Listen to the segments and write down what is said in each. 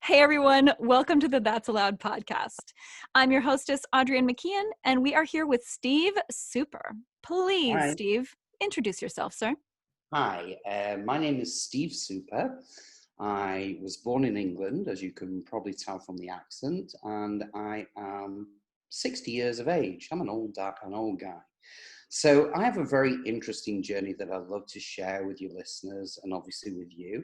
Hey everyone, welcome to the That's Allowed podcast. I'm your hostess, Audrienne McKeon, and we are here with Steve Super. Please, Hi. Steve, introduce yourself, sir. Hi, my name is Steve Super. I was born in England, as you can probably tell from the accent, and I am 60 years of age. I'm an old guy. So I have a very interesting journey that I'd love to share with your listeners and obviously with you.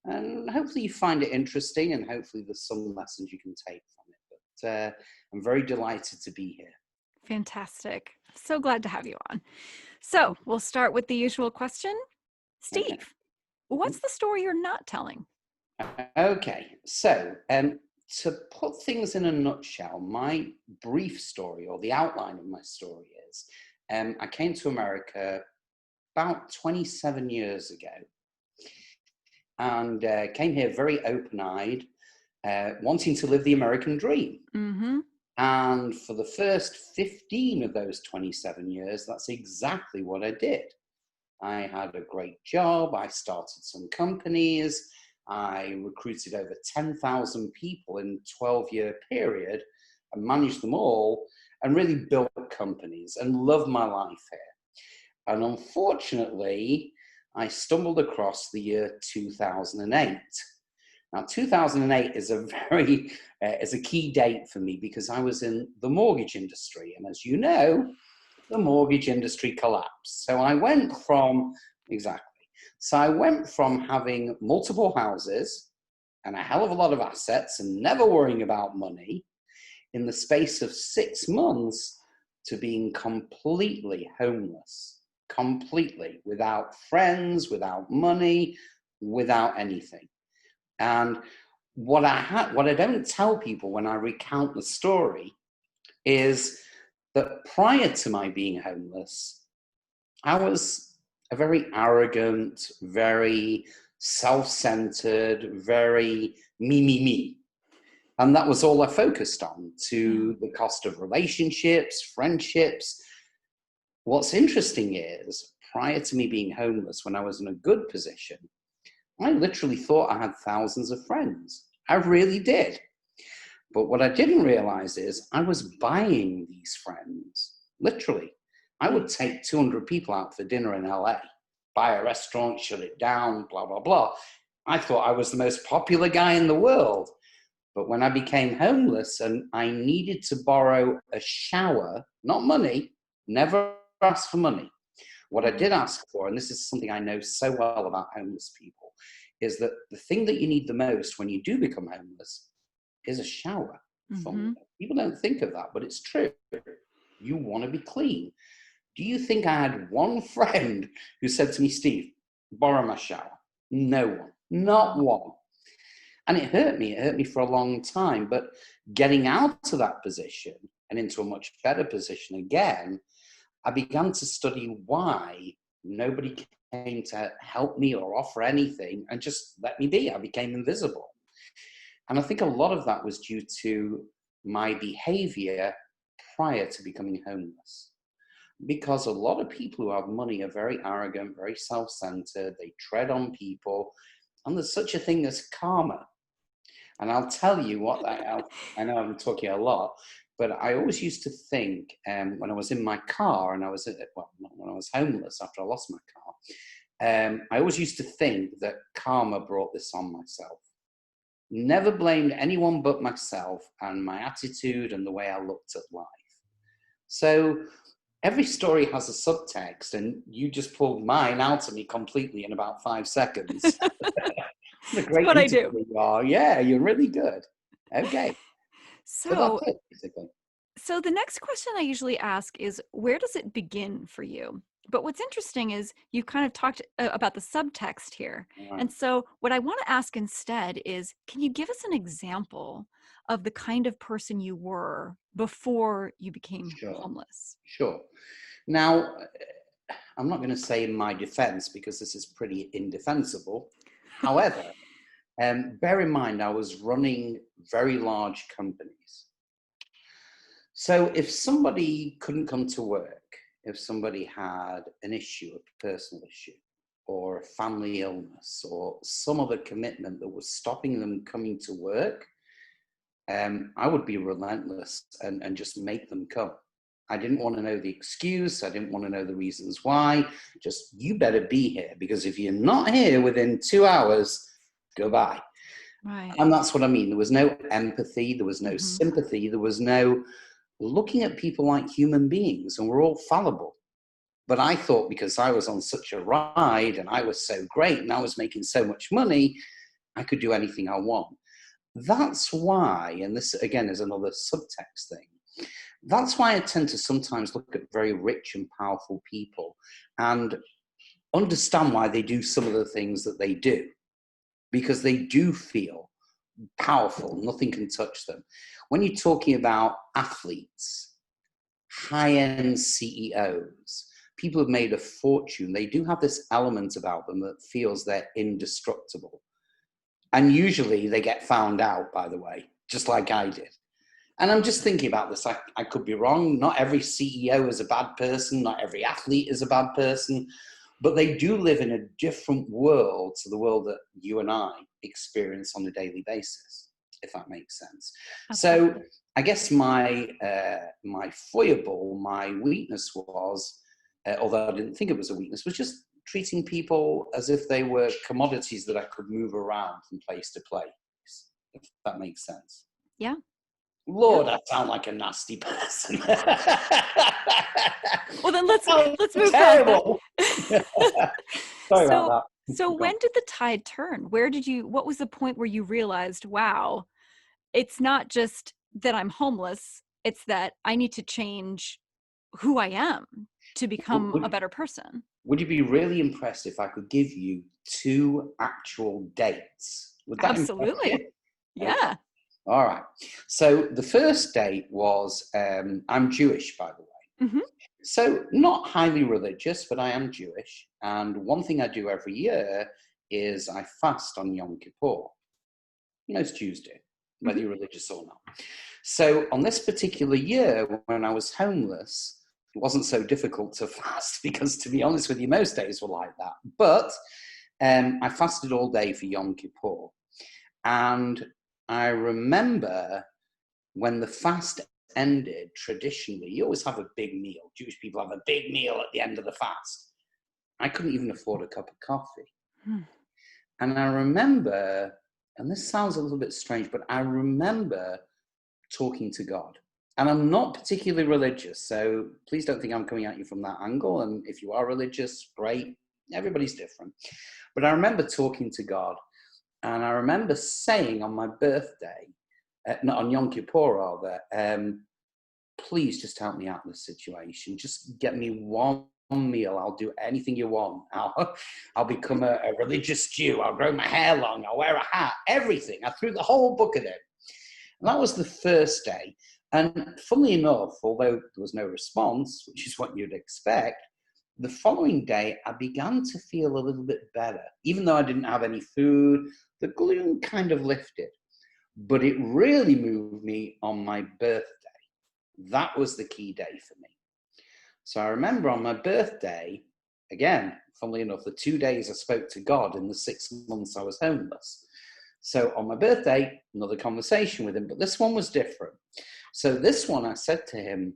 And hopefully you find it interesting and hopefully there's some lessons you can take from it. But I'm very delighted to be here. Fantastic. So glad to have you on. So we'll start with the usual question. Okay. Steve, what's the story you're not telling? Okay, so to put things in a nutshell, my brief story or the outline of my story is I came to America about 27 years ago and came here very open-eyed, wanting to live the American dream. Mm-hmm. And for the first 15 of those 27 years, that's exactly what I did. I had a great job. I started some companies. I recruited over 10,000 people in a 12-year period and managed them all and really built companies and loved my life here. And unfortunately, I stumbled across the year 2008. Now, 2008 is is a key date for me because I was in the mortgage industry. And as you know, the mortgage industry collapsed. So I went from having multiple houses and a hell of a lot of assets and never worrying about money in the space of 6 months to being completely homeless, completely without friends, without money, without anything. And what I don't tell people when I recount the story is that prior to my being homeless, I was a very arrogant, very self-centered, very me. And that was all I focused on, to the cost of relationships, friendships. What's interesting is, prior to me being homeless, when I was in a good position, I literally thought I had thousands of friends. I really did. But what I didn't realize is I was buying these friends, literally. I would take 200 people out for dinner in LA, buy a restaurant, shut it down, blah, blah, blah. I thought I was the most popular guy in the world. But when I became homeless and I needed to borrow a shower, not money, never asked for money. What I did ask for, and this is something I know so well about homeless people, is that the thing that you need the most when you do become homeless is a shower. Mm-hmm. People don't think of that, but it's true. You want to be clean. Do you think I had one friend who said to me, Steve, borrow my shower? No one, not one. And it hurt me. It hurt me for a long time. But getting out of that position and into a much better position again, I began to study why nobody came to help me or offer anything and just let me be. I became invisible. And I think a lot of that was due to my behavior prior to becoming homeless. Because a lot of people who have money are very arrogant, very self-centered, they tread on people, and there's such a thing as karma. And I'll tell you what, I know I'm talking a lot, but I always used to think when I was in my car and when I was homeless after I lost my car, I always used to think that karma brought this on myself. Never blamed anyone but myself and my attitude and the way I looked at life. So every story has a subtext, and you just pulled mine out of me completely in about 5 seconds. What a great What I do. interview you are. Yeah, you're really good. Okay. But So, that's it, basically. so the next question I usually ask is, where does it begin for you? But what's interesting is you've kind of talked about the subtext here. Right. And so what I want to ask instead is, can you give us an example of the kind of person you were before you became Sure. homeless? Sure. Now, I'm not going to say in my defense because this is pretty indefensible. However, bear in mind, I was running very large companies. So if somebody couldn't come to work, if somebody had an issue, a personal issue, or a family illness or some other commitment that was stopping them coming to work, I would be relentless and just make them come. I didn't want to know the excuse. I didn't want to know the reasons why. Just, you better be here, because if you're not here within 2 hours, goodbye. Right. And that's what I mean. There was no empathy. There was no Mm-hmm. sympathy. There was no looking at people like human beings, and we're all fallible. But I thought, because I was on such a ride and I was so great and I was making so much money, I could do anything I want. That's why, and this again is another subtext thing, that's why I tend to sometimes look at very rich and powerful people and understand why they do some of the things that they do, because they do feel powerful. Nothing can touch them. When you're talking about athletes, high-end CEOs, people who've made a fortune, they do have this element about them that feels they're indestructible. And usually they get found out, by the way, just like I did. And I'm just thinking about this. I could be wrong. Not every CEO is a bad person. Not every athlete is a bad person. But they do live in a different world to the world that you and I experience on a daily basis, if that makes sense. So Absolutely. I guess my foible, my weakness was, although I didn't think it was a weakness, was just treating people as if they were commodities that I could move around from place to place, if that makes sense. Yeah. Yeah. Lord, I sound like a nasty person. Well, then That sounds let's move past that. terrible. Sorry about So that. so Go on. when did the tide turn? What was the point where you realized, wow, it's not just that I'm homeless, it's that I need to change who I am to become a Would, better person? would you be really impressed if I could give you 2 actual dates? Would that impress you? Absolutely. Okay. Yeah. All right. So the first date was, I'm Jewish, by the way. Hmm. So not highly religious, but I am Jewish. And one thing I do every year is I fast on Yom Kippur. It's Tuesday, whether Hmm. you're religious or not. So on this particular year, when I was homeless, it wasn't so difficult to fast because, to be honest with you, most days were like that. But I fasted all day for Yom Kippur. And I remember when the fast ended, traditionally, you always have a big meal. Jewish people have a big meal at the end of the fast. I couldn't even afford a cup of coffee. And I remember, and this sounds a little bit strange, but I remember talking to God. And I'm not particularly religious, so please don't think I'm coming at you from that angle. And if you are religious, great. Everybody's different. But I remember talking to God, and I remember saying on my birthday, not on Yom Kippur rather, please just help me out in this situation. Just get me one meal. I'll do anything you want. I'll become a religious Jew. I'll grow my hair long. I'll wear a hat. Everything. I threw the whole book at it. And that was the first day. And funnily enough, although there was no response, which is what you'd expect, the following day I began to feel a little bit better. Even though I didn't have any food, the gloom kind of lifted. But it really moved me on my birthday. That was the key day for me. So I remember on my birthday, again, funnily enough, the 2 days I spoke to God in the 6 months I was homeless. So on my birthday, another conversation with him, but this one was different. So this one, I said to him,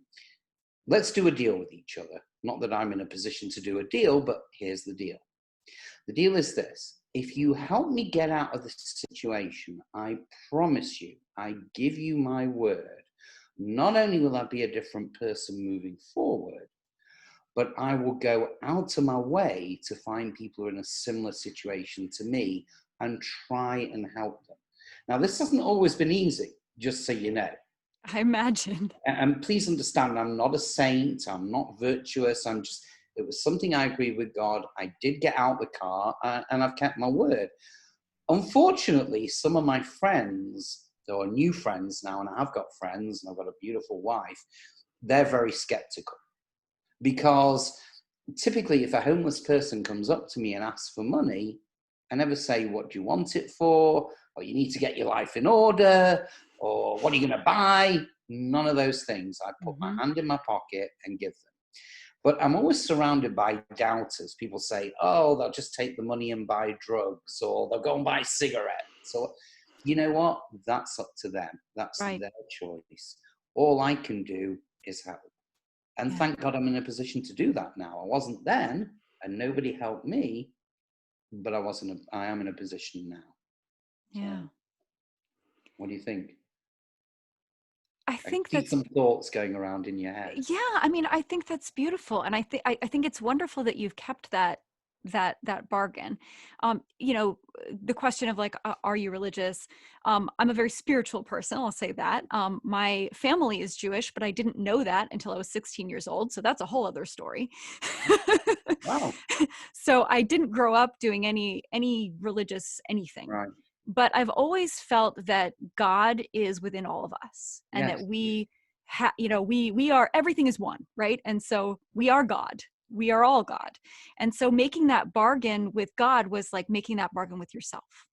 let's do a deal with each other. Not that I'm in a position to do a deal, but here's the deal. The deal is this. If you help me get out of this situation, I promise you, I give you my word, not only will I be a different person moving forward, but I will go out of my way to find people who are in a similar situation to me and try and help them. Now, this hasn't always been easy, just so you know. I imagine. And please understand, I'm not a saint, I'm not virtuous, it was something I agreed with God. I did get out the car, and I've kept my word. Unfortunately, some of my friends, there are new friends now, and I have got friends, and I've got a beautiful wife, they're very skeptical. Because typically, if a homeless person comes up to me and asks for money, I never say, what do you want it for? Or you need to get your life in order, or what are you going to buy? None of those things. I put my Hmm. hand in my pocket and give them. But I'm always surrounded by doubters. People say, oh, they'll just take the money and buy drugs, or they'll go and buy cigarettes. Or, you know what? That's up to them. That's Right. their choice. All I can do is help. And Yeah. thank God I'm in a position to do that now. I wasn't then, and nobody helped me, but I am in a position now. Yeah. So what do you think? I I think see that's some thoughts going around in your head. Yeah, I mean, I think that's beautiful, and I think it's wonderful that you've kept that bargain. You know, the question of like, are you religious? I'm a very spiritual person. I'll say that. My family is Jewish, but I didn't know that until I was 16 years old. So that's a whole other story. Wow. So I didn't grow up doing any religious anything. Right. But I've always felt that God is within all of us, and Yes. that we are, everything is one, right? And so we are God. We are all God. And so making that bargain with God was like making that bargain with yourself,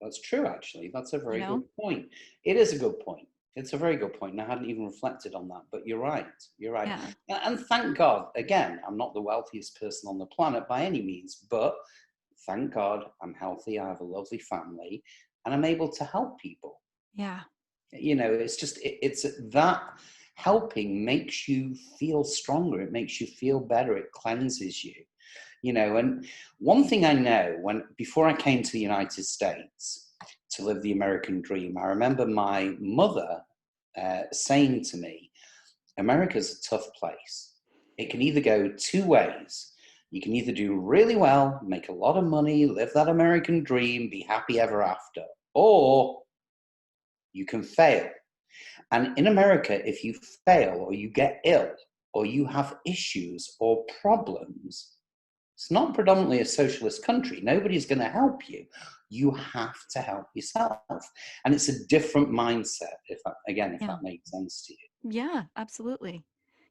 That's true, actually. That's a you very good know? point. It is a good point. It's a very good point. And I hadn't even reflected on that, but you're right. You're right. Yeah. And thank God, again, I'm not the wealthiest person on the planet by any means, but thank God I'm healthy. I have a lovely family and I'm able to help people. Yeah. You know, it's just, it's that helping makes you feel stronger. It makes you feel better. It cleanses you, you know. And one thing I know, before I came to the United States to live the American dream, I remember my mother saying to me, America's a tough place. It can either go two ways. You can either do really well, make a lot of money, live that American dream, be happy ever after, or you can fail. And in America, if you fail or you get ill or you have issues or problems, it's not predominantly a socialist country. Nobody's going to help you. You have to help yourself. And it's a different mindset, if Yeah. that makes sense to you. Yeah, absolutely.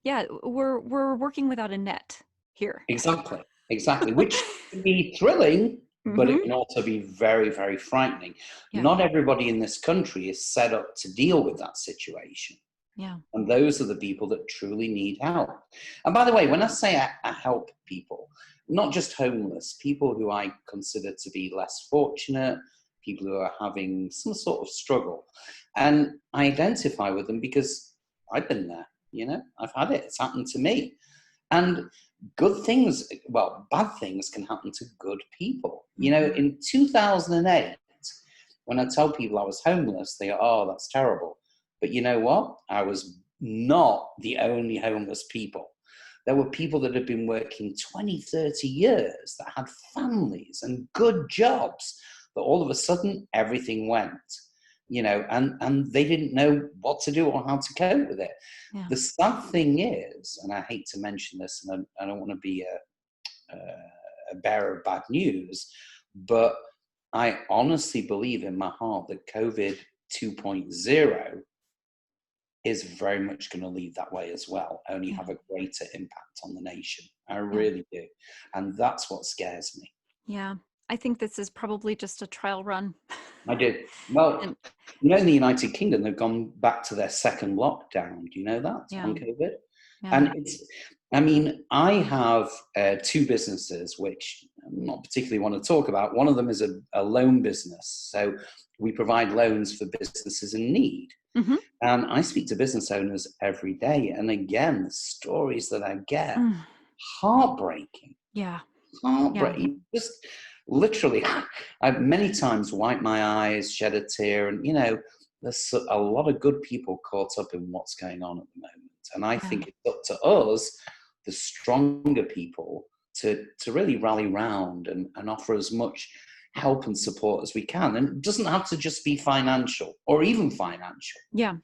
Yeah, we're working without a net here. Exactly. Exactly. Which can be thrilling, but it Mhm. can also be very, very frightening. Yeah. Not everybody in this country is set up to deal with that situation. Yeah. And those are the people that truly need help. And by the way, when I say I help people, not just homeless, people who I consider to be less fortunate, people who are having some sort of struggle. And I identify with them because I've been there, you know, I've had it, it's happened to me. And good things, well, bad things can happen to good people. You know, Mhm. in 2008, when I tell people I was homeless, they go, oh, that's terrible. But you know what? I was not the only homeless people. There were people that had been working 20, 30 years that had families and good jobs, that all of a sudden everything went, you know, and they didn't know what to do or how to cope with it. Yeah. The sad thing is, and I hate to mention this, and I don't want to be a bearer of bad news, but I honestly believe in my heart that COVID 2.0 is very much going to lead that way as well, only Yeah. have a greater impact on the nation. I Yeah. really do. And that's what scares me. Yeah. I think this is probably just a trial run. I do. Well, And you know, in the United Kingdom, they've gone back to their second lockdown. Do you know that yeah. on COVID? Yeah. And I mean, I have two businesses which I'm not particularly want to talk about. One of them is a loan business. So we provide loans for businesses in need. Mhm. And I speak to business owners every day. And again, the stories that I get, Mm. heartbreaking, Yeah. Yeah. heartbreaking. Just literally, I've many times wiped my eyes, shed a tear. And, you know, there's a lot of good people caught up in what's going on at the moment. And I Yeah. think it's up to us, the stronger people, to really rally round and offer as much help and support as we can. And it doesn't have to just be financial or even financial. Yeah.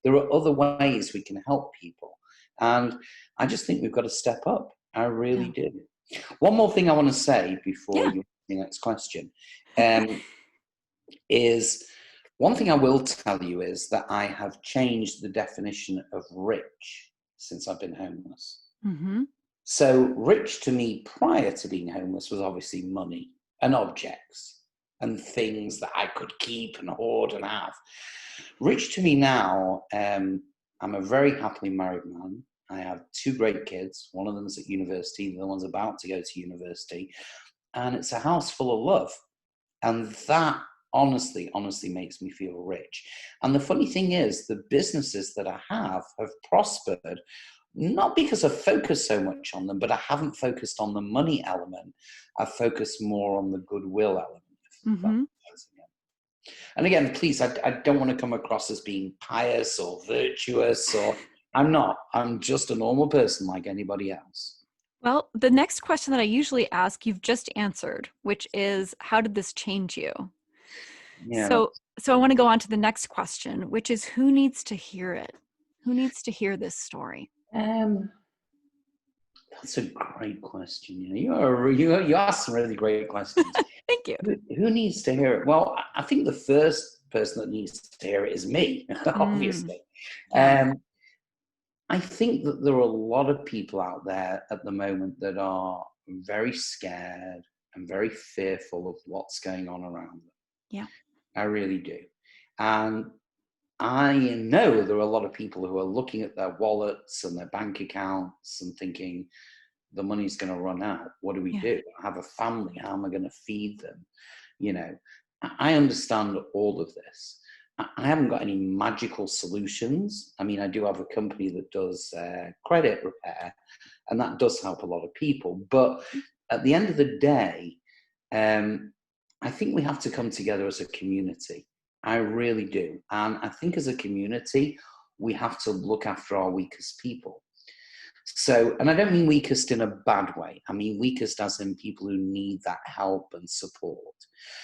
There are other ways we can help people. And I just think we've got to step up. I really Yeah. do. One more thing I want to say before Yeah. you the next question is one thing I will tell you is that I have changed the definition of rich since I've been homeless. Mhm. So, rich to me prior to being homeless was obviously money and objects and things that I could keep and hoard and have. Rich to me now, I'm a very happily married man. I have two great kids. One of them's at university, the other one's about to go to university. And it's a house full of love. And that honestly makes me feel rich. And the funny thing is, the businesses that I have prospered, not because I've focused so much on them, but I haven't focused on the money element. I've focused more on the goodwill element. If that Mm-hmm. makes sense again. And again, please, I don't want to come across as being pious or virtuous, or I'm not. I'm just a normal person like anybody else. Well, the next question that I usually ask, you've just answered, which is, how did this change you? Yeah, So I want to go on to the next question, which is, who needs to hear it? Who needs to hear this story? um, that's a great question. You asked some really great questions. Thank you. Who needs to hear it? Well, I think the first person that needs to hear it is me, Mm, obviously. yeah, Um, I think that there are a lot of people out there at the moment that are very scared and very fearful of what's going on around them. yeah, I really do. And I know there are a lot of people who are looking at their wallets and their bank accounts and thinking, the money's going to run out. What do we yeah, do? I have a family. How am I going to feed them? You know, I understand all of this. I haven't got any magical solutions. I mean, I do have a company that does credit repair, and that does help a lot of people. But at the end of the day, um, I think we have to come together as a community. I really do. And I think as a community, we have to look after our weakest people. So, and I don't mean weakest in a bad way. I mean weakest as in people who need that help and support.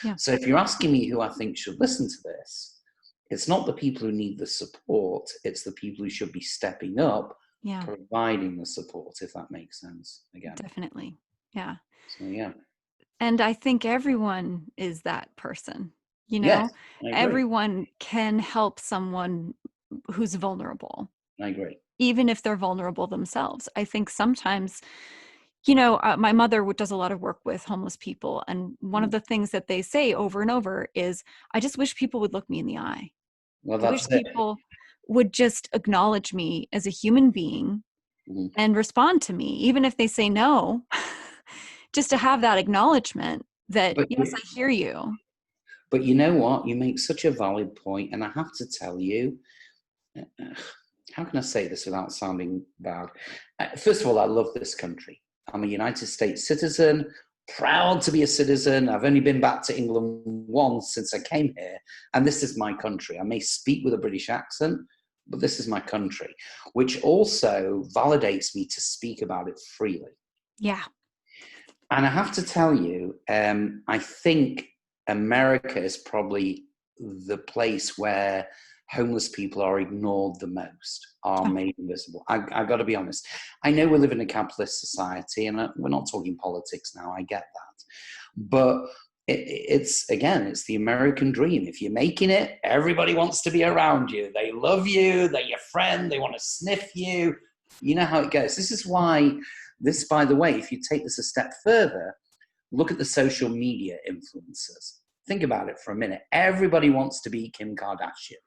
yeah, So if you're asking me who I think should listen to this, it's not the people who need the support, it's the people who should be stepping up, yeah, providing the support, if that makes sense again. definitely. Yeah. So yeah. And I think everyone is that person, you Yes, know? I agree. Everyone can help someone who's vulnerable, I agree. even if they're vulnerable themselves. I think sometimes, my mother does a lot of work with homeless people. And one of Mm. the things that they say over and over is, I just wish people would look me in the eye. Well, I wish that's it. people would just acknowledge me as a human being Mhm. and respond to me, even if they say no, just to have that acknowledgement that, But yes, I hear you. but you know what? You make such a valid point, and I have to tell you, how can I say this without sounding bad? First of all, I love this country. I'm a United States citizen, proud to be a citizen. I've only been back to England once since I came here, and this is my country. I may speak with a British accent, but this is my country, which also validates me to speak about it freely. Yeah. And I have to tell you, I think America is probably the place where homeless people are ignored the most, are Yeah. made invisible. I got to be honest. I know we live in a capitalist society, and we're not talking politics now. I get that, but it's the American dream. If you're making it, everybody wants to be around you. They love you. They're your friend. They want to sniff you. You know how it goes. This is why. This, by the way, if you take this a step further, look at the social media influencers. Think about it for a minute. Everybody wants to be Kim Kardashian.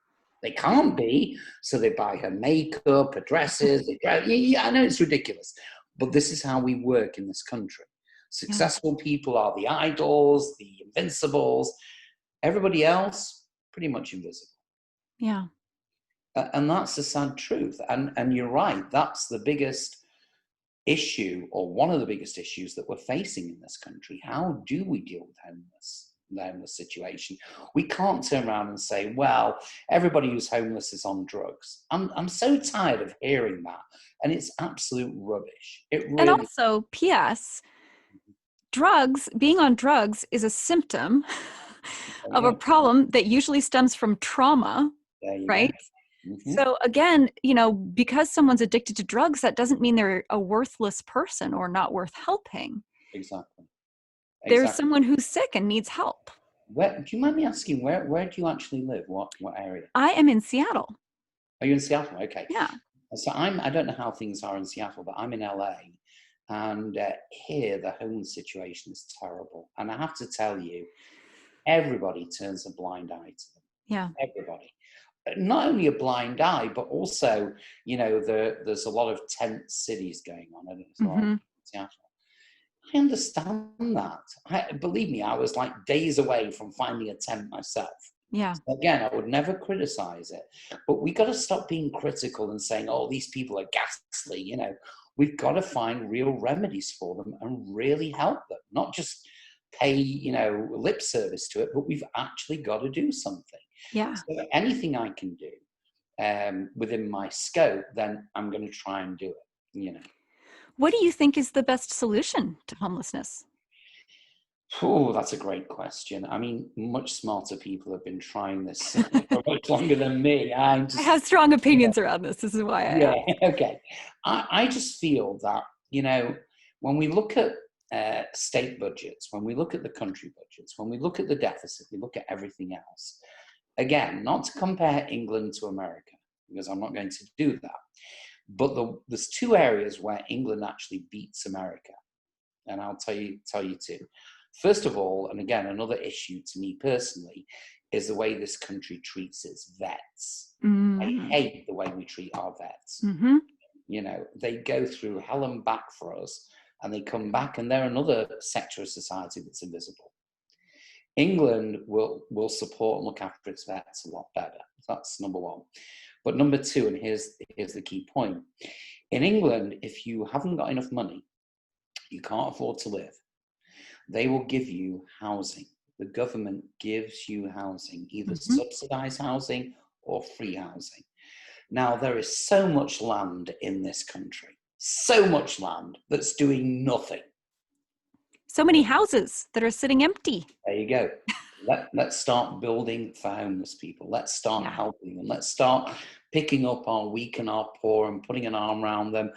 They can't be, so they buy her makeup, her dresses. Yeah, I know it's ridiculous, but this is how we work in this country. Yeah. Successful people are the idols, the invincibles. Everybody else, pretty much invisible. Yeah. And that's the sad truth. And you're right, that's the biggest issue, or one of the biggest issues that we're facing in this country. How do we deal with the homeless situation? We can't turn around and say, well, everybody who's homeless is on drugs. I'm so tired of hearing that, and it's absolute rubbish. It And really. also, P.S., being on drugs is a symptom There of you a go. problem that usually stems from trauma, There you go. right? Hmm. So again, because someone's addicted to drugs, that doesn't mean they're a worthless person or not worth helping. Exactly. There's Exactly. someone who's sick and needs help. Where, do you mind me asking, where do you actually live? What area? I am in Seattle. Are you in Seattle? Okay. Yeah. So I don't know how things are in Seattle, but I'm in LA, and here the homeless situation is terrible. And I have to tell you, everybody turns a blind eye to them. Yeah. Everybody. not only a blind eye, but also, there's a lot of tent cities going on. I don't know, it's a lot of Mm-hmm. Seattle. I understand that. Believe me, I was like days away from finding a tent myself. Yeah. So again, I would never criticize it, but we got to stop being critical and saying, "Oh, these people are ghastly." We've got to find real remedies for them and really help them, not just pay, lip service to it, but we've actually got to do something. Yeah. So anything I can do within my scope, then I'm going to try and do it. What do you think is the best solution to homelessness? Oh, that's a great question. I mean, much smarter people have been trying this for much longer than me. I'm I just, have strong you know, opinions around this. This is why I yeah, asked. okay. I just feel that, when we look at state budgets, when we look at the country budgets, when we look at the deficit, we look at everything else. Again, not to compare England to America, because I'm not going to do that. But there's two areas where England actually beats America, and I'll tell you two. First of all, and again, another issue to me personally, is the way this country treats its vets. I hate the way we treat our vets. Mm-hmm. They go through hell and back for us, and they come back, and they're another sector of society that's invisible. England will support and look after its vets a lot better. That's number one. But number two, and here's the key point. In England, if you haven't got enough money, you can't afford to live, they will give you housing. The government gives you housing, either subsidized housing or free housing. Now, there is so much land in this country, so much land that's doing nothing. So many houses that are sitting empty. There you go. Let's start building for homeless people. Let's start Yeah. helping them. Let's start picking up our weak and our poor and putting an arm around them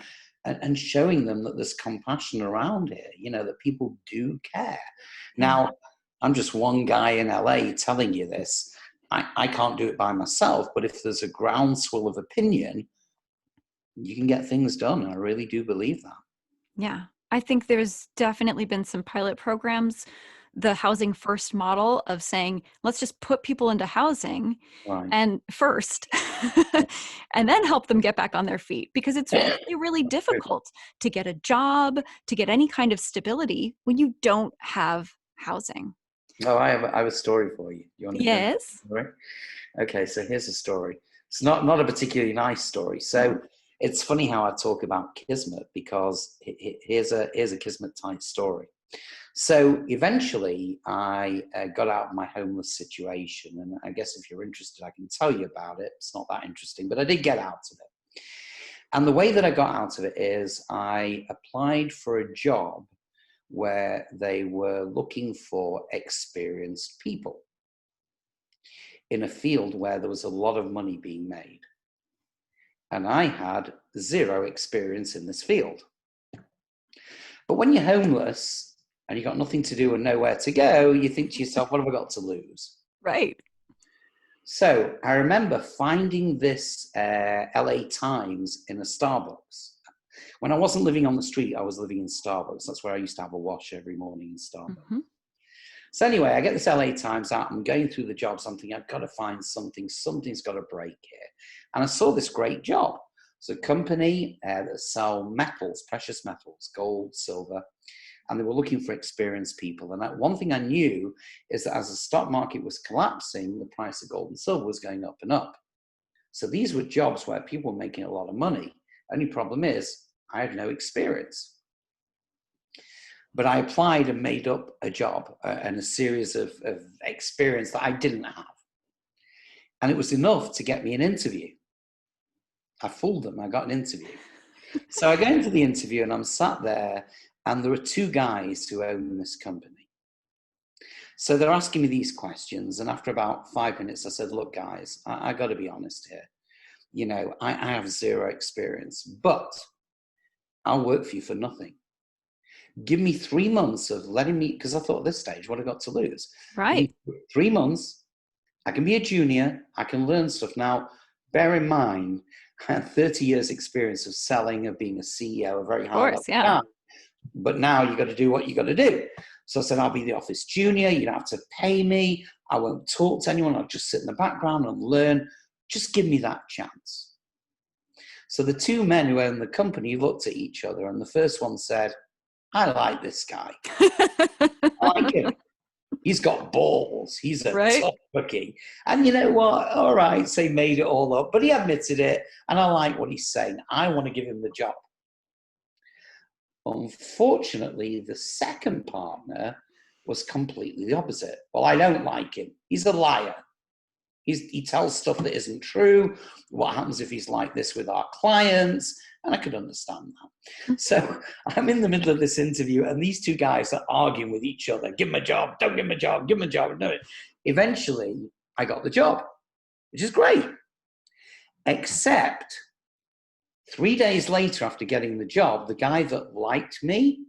and showing them that there's compassion around here, that people do care. Now, I'm just one guy in LA telling you this. I can't do it by myself, but if there's a groundswell of opinion, you can get things done. I really do believe that. Yeah. I think there's definitely been some pilot programs, the housing first model of saying, let's just put people into housing Right. and first, and then help them get back on their feet, because it's really, really difficult to get a job, to get any kind of stability when you don't have housing. Oh, I have a story for you. You want to know the Yes. story? Okay, so here's a story. It's not a particularly nice story. So it's funny how I talk about kismet, because here's a kismet type story. So eventually I got out of my homeless situation, and I guess if you're interested, I can tell you about it. It's not that interesting, but I did get out of it. And the way that I got out of it is I applied for a job where they were looking for experienced people in a field where there was a lot of money being made. And I had zero experience in this field. But when you're homeless and you've got nothing to do and nowhere to go, you think to yourself, what have I got to lose? Right. So I remember finding this LA Times in a Starbucks. When I wasn't living on the street, I was living in Starbucks. That's where I used to have a wash every morning in Starbucks. Mm-hmm. So anyway, I get this LA Times out. I'm going through the jobs. I'm thinking, I've got to find something. Something's got to break here. And I saw this great job. It's a company that sell metals, precious metals, gold, silver. And they were looking for experienced people. And one thing I knew is that as the stock market was collapsing, the price of gold and silver was going up and up. So these were jobs where people were making a lot of money. Only problem is I had no experience. But I applied and made up a job and a series of experience that I didn't have. And it was enough to get me an interview. I fooled them. I got an interview. So I go into the interview and I'm sat there, and there are two guys who own this company. So they're asking me these questions. And after about 5 minutes, I said, look, guys, I got to be honest here. I have zero experience, but I'll work for you for nothing. Give me 3 months of letting me, because I thought at this stage, what have I got to lose? Right. 3 months, I can be a junior, I can learn stuff. Now, bear in mind, I had 30 years experience of selling, of being a CEO, a very high level guy. But now you got to do what you got to do. So I said, I'll be the office junior. You don't have to pay me. I won't talk to anyone. I'll just sit in the background and learn. Just give me that chance. So the two men who owned the company looked at each other, and the first one said, I like this guy. I like him. He's got balls. He's a Right? tough cookie. And you know what? All right, so he made it all up, but he admitted it, and I like what he's saying. I want to give him the job. Unfortunately, the second partner was completely the opposite. Well, I don't like him. He's a liar. He tells stuff that isn't true. What happens if he's like this with our clients? And I could understand that. So I'm in the middle of this interview, and these two guys are arguing with each other. Give him a job. Don't give him a job. Give him a job. No. Eventually, I got the job, which is great. Except 3 days later, after getting the job, the guy that liked me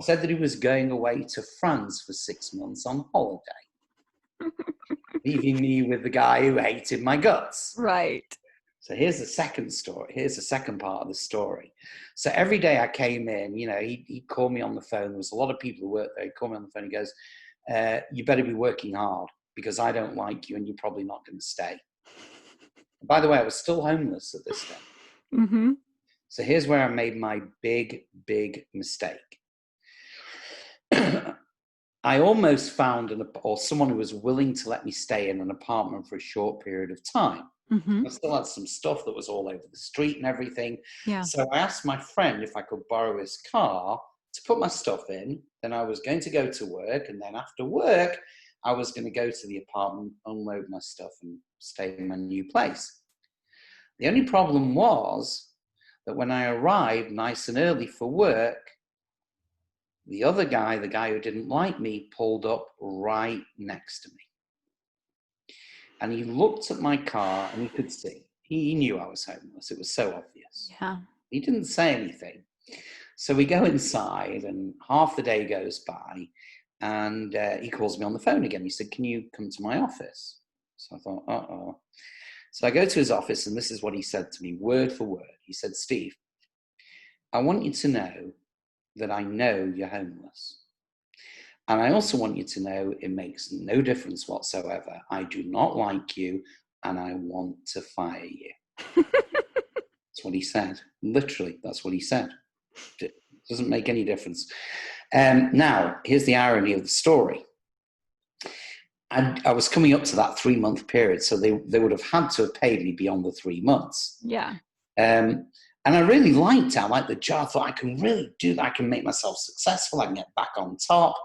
said that he was going away to France for 6 months on holiday, leaving me with the guy who hated my guts. Right. So here's the second story. Here's the second part of the story. So every day I came in, you know, he'd call me on the phone. There was a lot of people who worked there. He'd call me on the phone. He goes, you better be working hard because I don't like you and you're probably not going to stay. By the way, I was still homeless at this time. So here's where I made my big, big mistake. I almost found someone who was willing to let me stay in an apartment for a short period of time. I still had some stuff that was all over the street and everything. Yeah. So I asked my friend if I could borrow his car to put my stuff in. Then I was going to go to work. And then after work, I was going to go to the apartment, unload my stuff and stay in my new place. The only problem was that when I arrived nice and early for work, the other guy, the guy who didn't like me, pulled up right next to me. And he looked at my car and he could see. He knew I was homeless. It was so obvious. Yeah. He didn't say anything. So we go inside and half the day goes by and he calls me on the phone again. He said, can you come to my office? So I thought, uh-oh. So I go to his office and this is what he said to me, word for word. He said, Steve, I want you to know that I know you're homeless. And I also want you to know it makes no difference whatsoever. I do not like you and I want to fire you. That's what he said. Literally, that's what he said. It doesn't make any difference. Now, here's the irony of the story. I was coming up to that 3-month period, so they would have had to have paid me beyond the 3 months. Yeah. And I really liked it. I liked the job. I thought I can really do that. I can make myself successful. I can get back on top.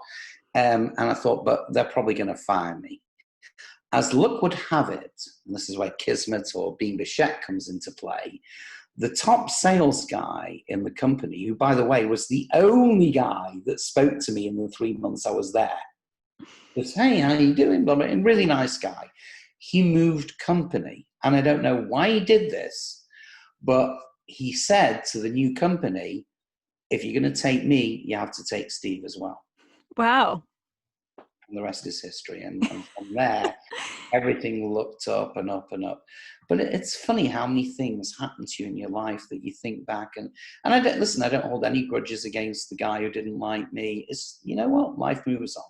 And I thought, but they're probably going to fire me. As luck would have it, and this is where Kismet or being Bichette comes into play, the top sales guy in the company, who, by the way, was the only guy that spoke to me in the 3 months I was there, was, hey, how are you doing? A really nice guy. He moved company. And I don't know why he did this, but he said to the new company, if you're going to take me, you have to take Steve as well. Wow. And the rest is history. And from there, everything looked up and up and up. But it's funny how many things happen to you in your life that you think back. And I don't hold any grudges against the guy who didn't like me. It's, you know what? Life moves on.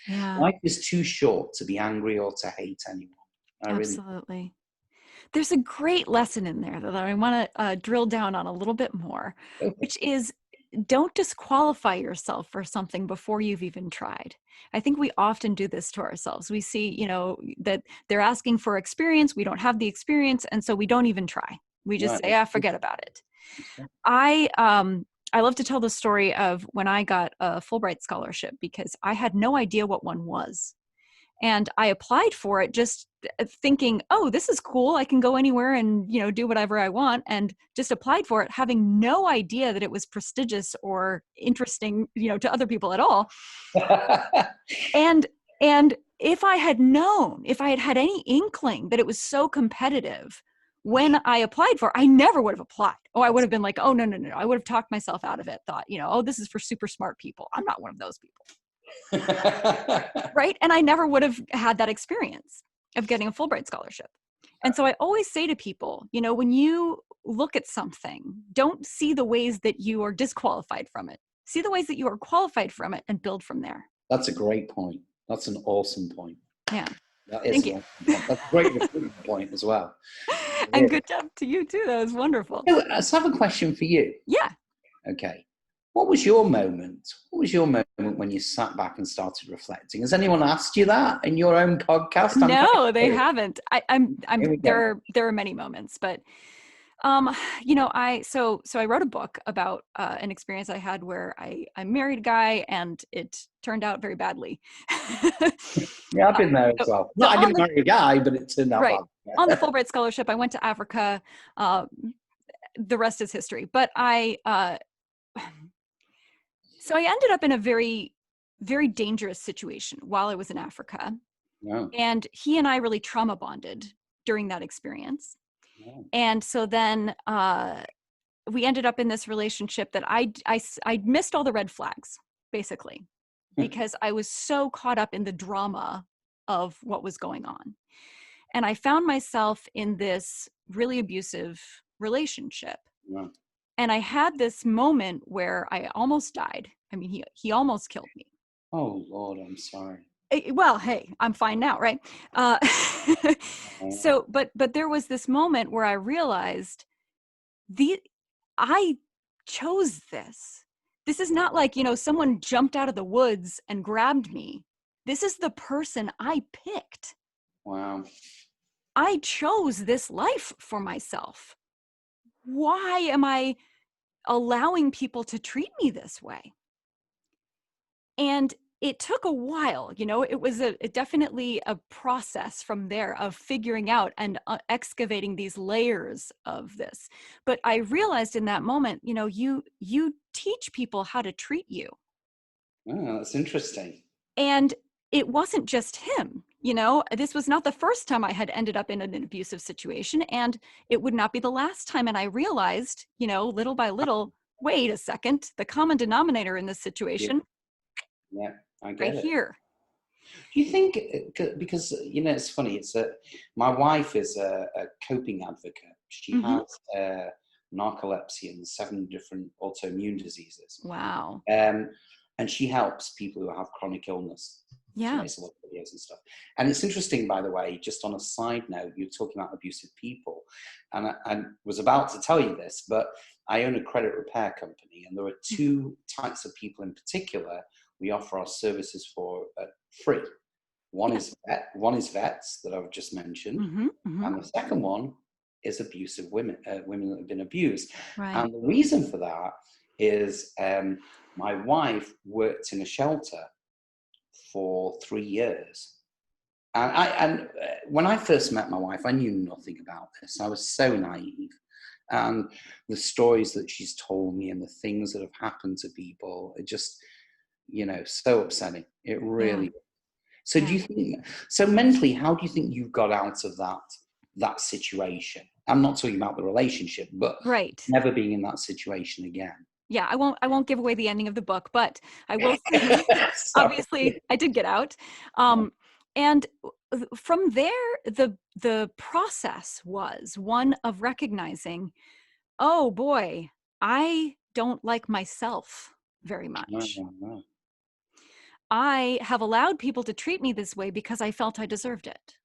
Yeah. Life is too short to be angry or to hate anyone. Absolutely. There's a great lesson in there that I want to drill down on a little bit more, which is don't disqualify yourself for something before you've even tried. I think we often do this to ourselves. We see, you know, that they're asking for experience. We don't have the experience. And so we don't even try. We just say, forget about it. I love to tell the story of when I got a Fulbright scholarship because I had no idea what one was. And I applied for it just thinking, oh, this is cool. I can go anywhere and, you know, do whatever I want, and just applied for it, having no idea that it was prestigious or interesting, you know, to other people at all. And if I had known, if I had had any inkling that it was so competitive when I applied for it, I never would have applied. Oh, I would have been like, oh, no. I would have talked myself out of it, thought, you know, oh, this is for super smart people. I'm not one of those people. Right. And I never would have had that experience of getting a Fulbright scholarship. And so I always say to people, you know, when you look at something, don't see the ways that you are disqualified from it. See the ways that you are qualified from it and build from there. That's a great point. That's an awesome point. Yeah. That is Thank a you. wonderful point. That's a great recruitment point as well. And Really. good job to you too. That was wonderful. So, let's have a question for you. Yeah. Okay. What was your moment? What was your moment when you sat back and started reflecting? Has anyone asked you that in your own podcast? I'm quite No, they curious. haven't. Here we go. There are many moments, but I wrote a book about an experience I had where I married a guy and it turned out very badly. Yeah, I've been there as so, well. so Not, I on didn't the marry a guy, but it turned out right bad. on the Fulbright scholarship, I went to Africa. Uh, the rest is history. But so I ended up in a very, very dangerous situation while I was in Africa. No, And he and I really trauma bonded during that experience. no. And so then we ended up in this relationship that I missed all the red flags, basically, because I was so caught up in the drama of what was going on. And I found myself in this really abusive relationship. No. And I had this moment where I almost died. I mean, he almost killed me. Oh, Lord, I'm sorry. Well, hey, I'm fine now, right? Uh, Oh, but there was this moment where I realized I chose this. This is not like, someone jumped out of the woods and grabbed me. This is the person I picked. wow. I chose this life for myself. Why am I allowing people to treat me this way? And it took a while, it was definitely a process from there of figuring out and excavating these layers of this. But I realized in that moment, you teach people how to treat you. Oh, that's interesting. And it wasn't just him, this was not the first time I had ended up in an abusive situation, and it would not be the last time. And I realized, little by little, wait a second, the common denominator in this Yeah, situation yeah, I right get it. here. Do you think, because, it's funny, it's that my wife is a coping advocate. She Hmm. has narcolepsy and 7 different autoimmune diseases. Wow. Um, and she helps people who have chronic illness. She Yeah. makes a lot of videos and stuff. And it's interesting, by the way, just on a side note, you're talking about abusive people. And I was about to tell you this, but I own a credit repair company, and there are 2 types of people in particular we offer our services for free. One Yeah. is vets that I've just mentioned, Hmm. Hmm. and the second one is abusive women, women that have been abused. Right. And the reason for that is my wife worked in a shelter for 3 years. And when I first met my wife, I knew nothing about this. I was so naive. And the stories that she's told me and the things that have happened to people are just, so upsetting. It Yeah. really. So do Yeah. you think, so mentally, how do you think you got out of that situation? I'm not talking about the relationship, but Right. never being in that situation again. Yeah. I won't give away the ending of the book, but I will say, Sorry. obviously I did get out. And from there, the process was one of recognizing, oh boy, I don't like myself very No, much. no, no. I have allowed people to treat me this way because I felt I deserved it.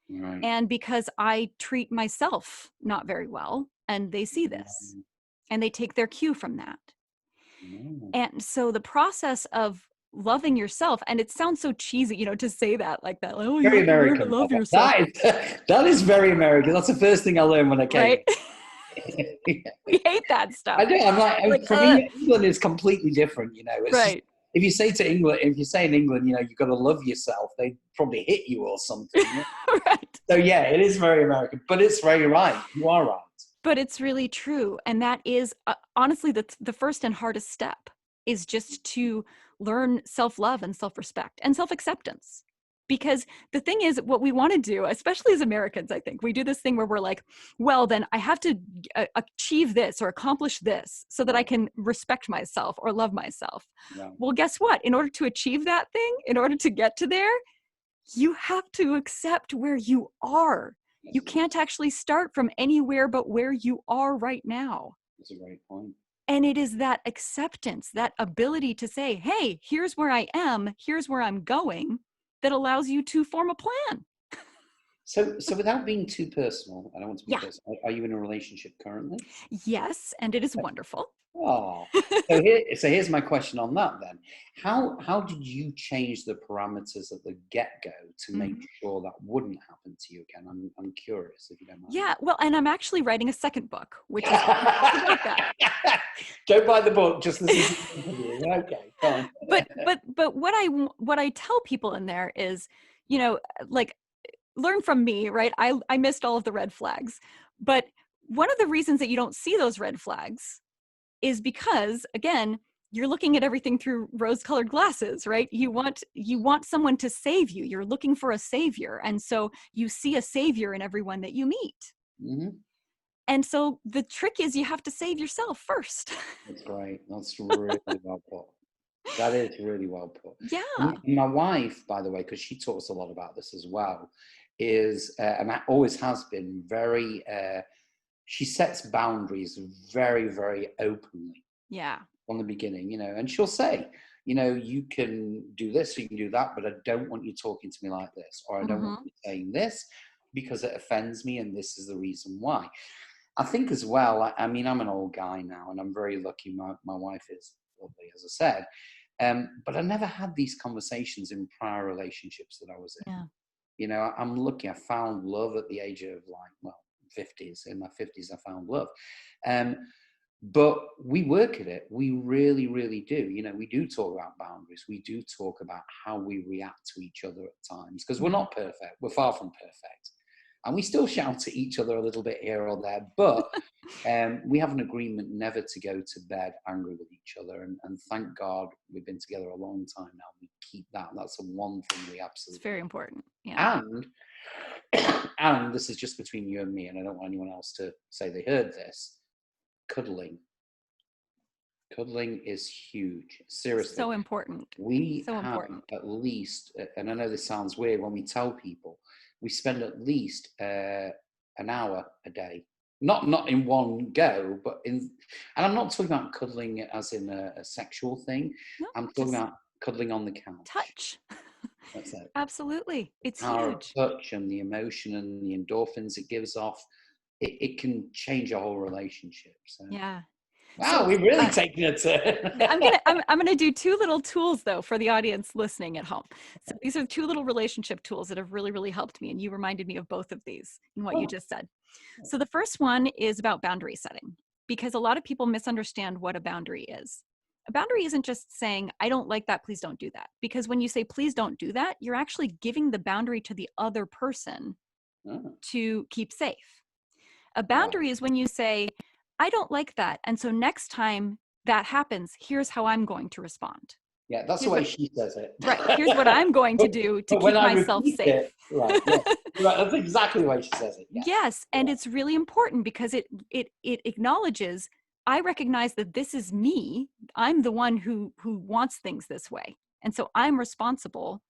Right. And because I treat myself not very well, and they see this and they take their cue from that. No. And so the process of loving yourself, and it sounds so cheesy, to say that like that, like, oh, you Very have to learn to American. love yourself, That is very American. That's the first thing I learned when I right? came. We hate that stuff. I do. I'm Like, like, from England is completely different. It's just, right. if you say to England, if you say in England, you've got to love yourself, they probably hit you or something. Right. So yeah, it is very American, but it's very right. You are right. But it's really true. And that is honestly the first and hardest step, is just to learn self-love and self-respect and self-acceptance. Because the thing is, what we want to do, especially as Americans, I think, we do this thing where we're like, well, then I have to achieve this or accomplish this so that I can respect myself or love myself. Yeah. Well, guess what? In order to achieve that thing, in order to get to there, you have to accept where you are. You can't actually start from anywhere but where you are right now. That's a great point. And it is that acceptance, that ability to say, hey, here's where I am, here's where I'm going, that allows you to form a plan. So without being too personal, I don't want to be Yeah. personal. Are you in a relationship currently? Yes, and it is wonderful. Oh, so here's my question on that then. How did you change the parameters at the get-go to make Mhm. sure that wouldn't happen to you again? I'm curious if you don't mind. Yeah, well, and I'm actually writing a second book, which is all about that. Don't buy the book, just listen to the interview. Okay, go on. But what I tell people in there is, you know, like, learn from me, right? I missed all of the red flags. But one of the reasons that you don't see those red flags is because, again, you're looking at everything through rose-colored glasses, right? You want someone to save you. You're looking for a savior. And so you see a savior in everyone that you meet. Mhm. And so the trick is you have to save yourself first. That's great. That's really well put. That is really well put. Yeah. And my wife, by the way, because she talks a lot about this as well, is and that always has been very. She sets boundaries very, very openly Yeah. from the beginning, and she'll say, you can do this, or you can do that, but I don't want you talking to me like this, or I don't want Mm-hmm. you saying this because it offends me, and this is the reason why. I think as well, I mean, I'm an old guy now, and I'm very lucky. My wife is lovely, as I said. But I never had these conversations in prior relationships that I was in. Yeah. I'm lucky. I found love at the age of 50s. In my 50s, I found love. Um, but we work at it. We really, really do. We do talk about boundaries. We do talk about how we react to each other at times because we're Mm-hmm. not perfect. We're far from perfect. And we still shout at each other a little bit here or there. But we have an agreement never to go to bed angry with each other. And thank God we've been together a long time now. We keep that. That's the one thing we It's absolutely. very important. Yeah. And and this is just between you and me, and I don't want anyone else to say they heard this. Cuddling. Cuddling is huge. Seriously. So important. We So have important. at least, and I know this sounds weird when we tell people, we spend at least an hour a day. Not in one go, but and I'm not talking about cuddling as in a sexual thing. No, I'm talking just about cuddling on the couch. touch. That's it. Absolutely. It's Power of huge. touch and the emotion and the endorphins it gives off, it can change a whole relationship. So, Yeah. wow, So we've really taken a turn. I'm gonna do two little tools though for the audience listening at home. So these are two little relationship tools that have really, really helped me. And you reminded me of both of these in what you Oh, just said. So the first one is about boundary setting, because a lot of people misunderstand what a boundary is. A boundary isn't just saying, I don't like that, please don't do that. Because when you say, please don't do that, you're actually giving the boundary to the other person oh, to keep safe. A right. boundary is when you say, I don't like that. And so next time that happens, here's how I'm going to respond. Yeah, that's the Here's way what, she says it. right. Here's what I'm going to but, do to but when keep I myself repeat it, safe. right, yeah, right, that's exactly the way she says it. Yes. Yes. And it's really important because it acknowledges, I recognize that this is me. I'm the one who wants things this way. And so I'm responsible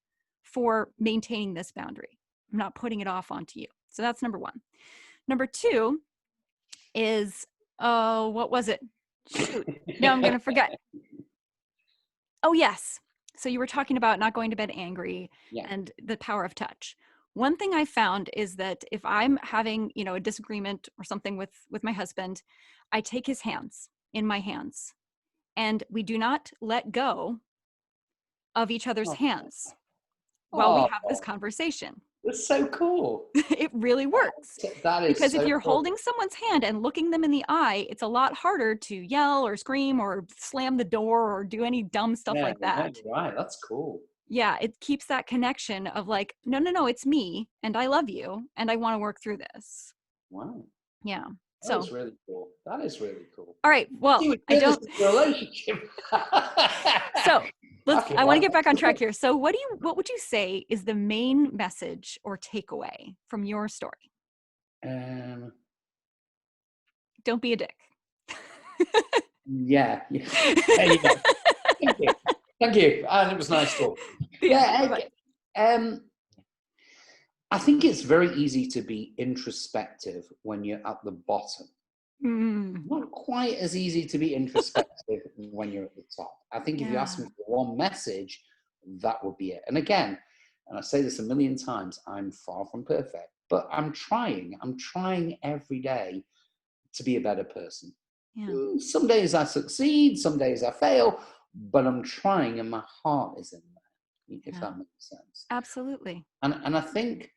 for maintaining this boundary. I'm not putting it off onto you. So that's number one. Number two is, oh, what was it? Shoot. Now I'm going to forget. Oh, yes. So you were talking about not going to bed angry Yeah. and the power of touch. One thing I found is that if I'm having, a disagreement or something with my husband, I take his hands in my hands and we do not let go of each other's Oh, hands while we oh, have this conversation. that's so cool. It really works. That is Because if so you're cool. holding someone's hand and looking them in the eye, it's a lot harder to yell or scream or slam the door or do any dumb stuff Yeah, like yeah, that. you're right. That's cool. Yeah, it keeps that connection of like, no, no, no, it's me and I love you and I want to work through this. Wow. Yeah. That So, is really cool. That is really cool. all right. See Well, what I good this don't. is for a relationship. So Okay, I want to well, get back on track here. So what would you say is the main message or takeaway from your story? um, Don't be a dick. yeah, yeah. There you go. Thank you. Thank you. And it was nice talk. Yeah. Yeah, But, I think it's very easy to be introspective when you're at the bottom. mm, Not quite as easy to be introspective when you're at the top. I think if you ask yeah. me for one message, that would be it. And again, and I say this a million times, I'm far from perfect. but I'm trying every day to be a better person. Yeah. Some days I succeed, some days I fail, but I'm trying and my heart is in there, if Yeah. that makes sense. Absolutely. And I think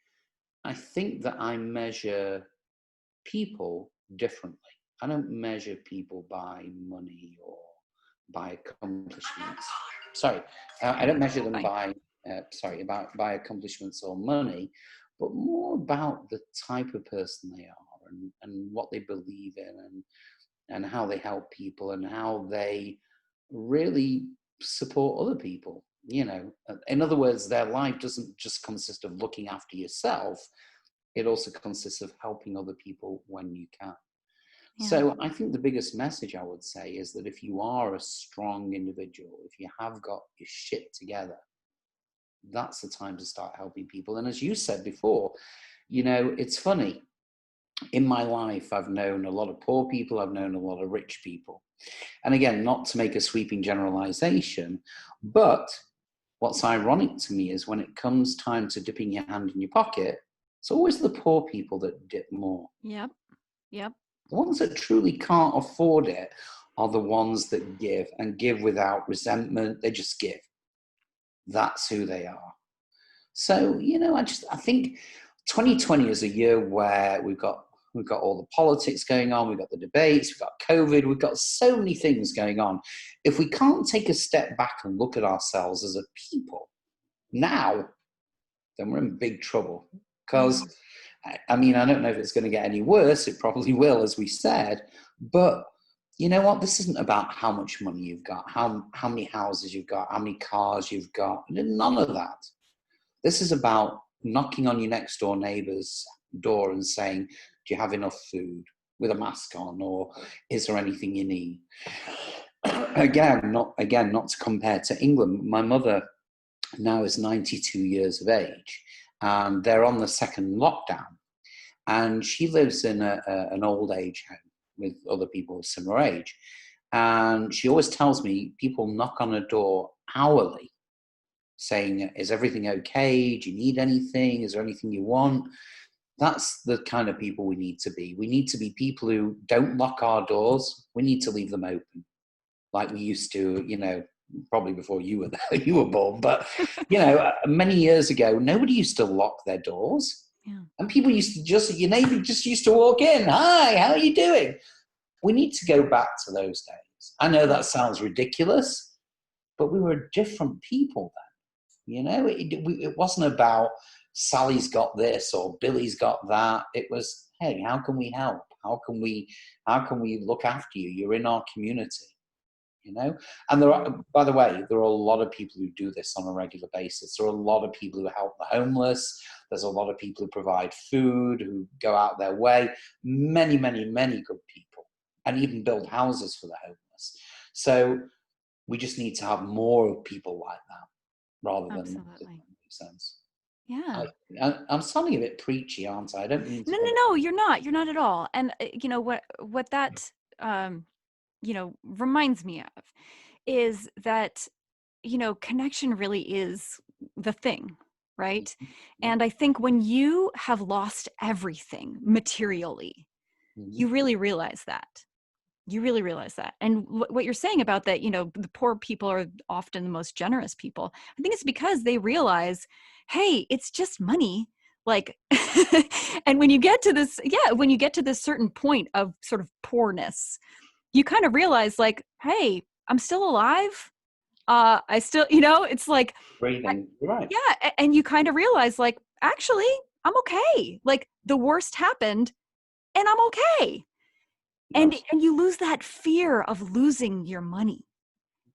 that I measure people differently. I don't measure people by money or by accomplishments. Sorry, I don't measure them Fine. by accomplishments or money, but more about the type of person they are and what they believe in and how they help people and how they really support other people. In other words, their life doesn't just consist of looking after yourself, it also consists of helping other people when you can. Yeah. So I think the biggest message I would say is that if you are a strong individual, if you have got your shit together, that's the time to start helping people. And as you said before, it's funny. In my life, I've known a lot of poor people, I've known a lot of rich people. And again, not to make a sweeping generalization, but what's ironic to me is when it comes time to dipping your hand in your pocket, it's always the poor people that dip more. Yep. Yep. The ones that truly can't afford it are the ones that give and give without resentment. They just give. That's who they are. So, I think 2020 is a year where we've got all the politics going on, we've got the debates, we've got COVID, we've got so many things going on. If we can't take a step back and look at ourselves as a people now, then we're in big trouble. Yeah. Because, I mean, I don't know if it's going to get any worse. It probably will, as we said. But you know what? This isn't about how much money you've got, how many houses you've got, how many cars you've got. None of that. This is about knocking on your next door neighbor's door and saying, do you have enough food with a mask on, or is there anything you need? Not to compare to England. My mother now is 92 years of age, and they're on the second lockdown. And she lives in an old age home with other people of similar age. And she always tells me people knock on her door hourly saying, is everything okay? Do you need anything? Is there anything you want? That's the kind of people we need to be. We need to be people who don't lock our doors. We need to leave them open like we used to, probably before you were there, you were born. But, many years ago, nobody used to lock their doors. Yeah. And people used to your neighbor just used to walk in. Hi, how are you doing? We need to go back to those days. I know that sounds ridiculous, but we were different people then. It wasn't about Sally's got this or Billy's got that. It was, hey, how can we help? How can we look after you? You're in our community. And by the way, there are a lot of people who do this on a regular basis. There are a lot of people who help the homeless. There's a lot of people who provide food, who go out their way. Many, many, many good people, and even build houses for the homeless. So we just need to have more people like that rather than less, if that Absolutely. makes sense. Yeah. I'm sounding a bit preachy, aren't I? I don't mean to No, get no, it. no, you're not. You're not at all. And what that reminds me of is that connection really is the thing, right? Yeah. And I think when you have lost everything materially, Mhm. you really realize that. You really realize that. And what you're saying about that, the poor people are often the most generous people. I think it's because they realize, hey, it's just money. Like, and when you get to this, when you get to this certain point of sort of poorness, you kind of realize like, hey, I'm still alive. I still, it's like, Breathing. You're right. and you kind of realize like, actually, I'm okay. Like the worst happened and I'm okay. And you lose that fear of losing your money.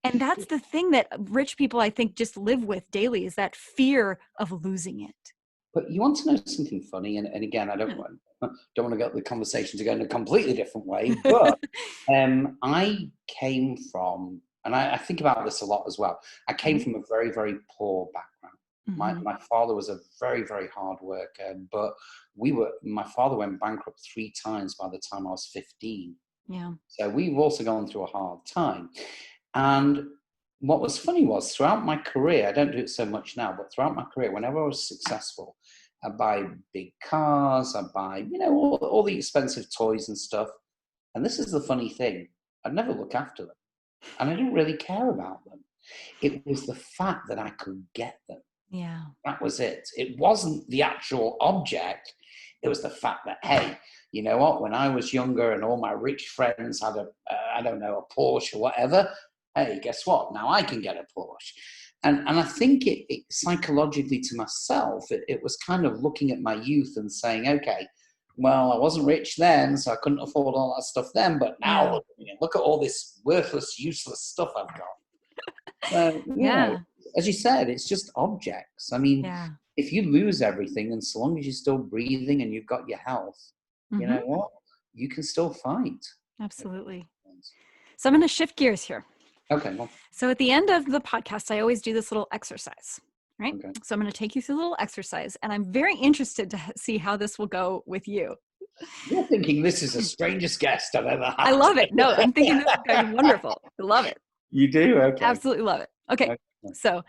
And that's the thing that rich people, I think, just live with daily is that fear of losing it. But you want to know something funny, and again, I don't want to get the conversation to go in a completely different way, but I came from, and I think about this a lot as well. I came Mhm. from a very, very poor background. My Mhm. my father was a very, very hard worker, but my father went bankrupt 3 times by the time I was 15. Yeah. So we've also gone through a hard time. And what was funny was throughout my career, I don't do it so much now, but throughout my career, whenever I was successful, I buy big cars, I buy, all the expensive toys and stuff. And this is the funny thing. I'd never look after them. And I didn't really care about them. It was the fact that I could get them. Yeah. That was it. It wasn't the actual object. It was the fact that, hey, you know what? When I was younger and all my rich friends had I don't know, a Porsche or whatever, hey, guess what? Now I can get a Porsche. And I think it psychologically to myself, it was kind of looking at my youth and saying, okay, well, I wasn't rich then, so I couldn't afford all that stuff then, but now Yeah. look at all this worthless, useless stuff I've got. So, Yeah. as you said, it's just objects. I mean, Yeah. if you lose everything, and so long as you're still breathing and you've got your health, you Mm-hmm. know what? You can still fight. Absolutely. So I'm going to shift gears here. Okay, well, So at the end of the podcast, I always do this little exercise, right? okay. So I'm going to take you through a little exercise, and I'm very interested to see how this will go with you. You're thinking this is the strangest guest I've ever I had. love it. No, I'm thinking this is going to be wonderful. I love it. You do? Okay. Absolutely love it. Okay. Okay. So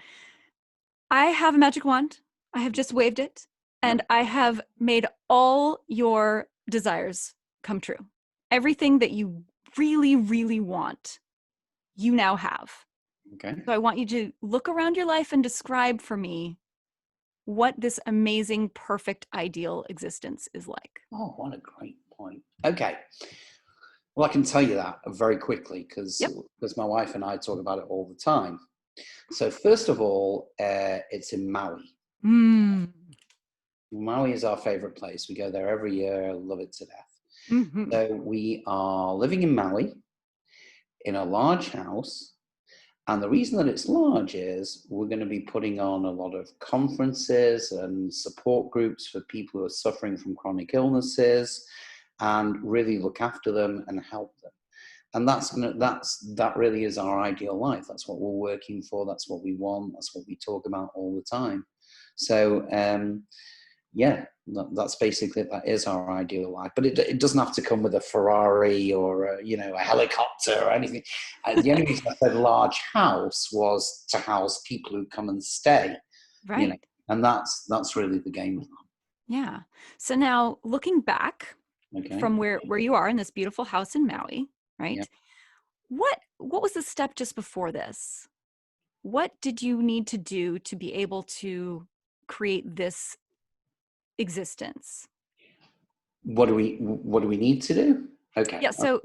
I have a magic wand. I have just waved it, and I have made all your desires come true. Everything that you really, really want, you now have. Okay. So I want you to look around your life and describe for me what this amazing, perfect, ideal existence is like. Oh, what a great point. Okay. Well, I can tell you that very quickly because Yep. my wife and I talk about it all the time. So first of all, it's in Maui. Mm. Maui is our favorite place. We go there every year. I love it to death. Mm-hmm. So we are living in Maui in a large house. And the reason that it's large is we're going to be putting on a lot of conferences and support groups for people who are suffering from chronic illnesses and really look after them and help them. And that really is our ideal life. That's what we're working for. That's what we want. That's what we talk about all the time. So, yeah, that's basically, that is our ideal life. But it doesn't have to come with a Ferrari or a helicopter or anything. The only reason I said large house was to house people who come and stay. Right. And that's really the game. Yeah. So now looking back Okay. from where you are in this beautiful house in Maui, right? Yeah. What was the step just before this? What did you need to do to be able to create this existence? What do we need to do? Okay. Yeah, so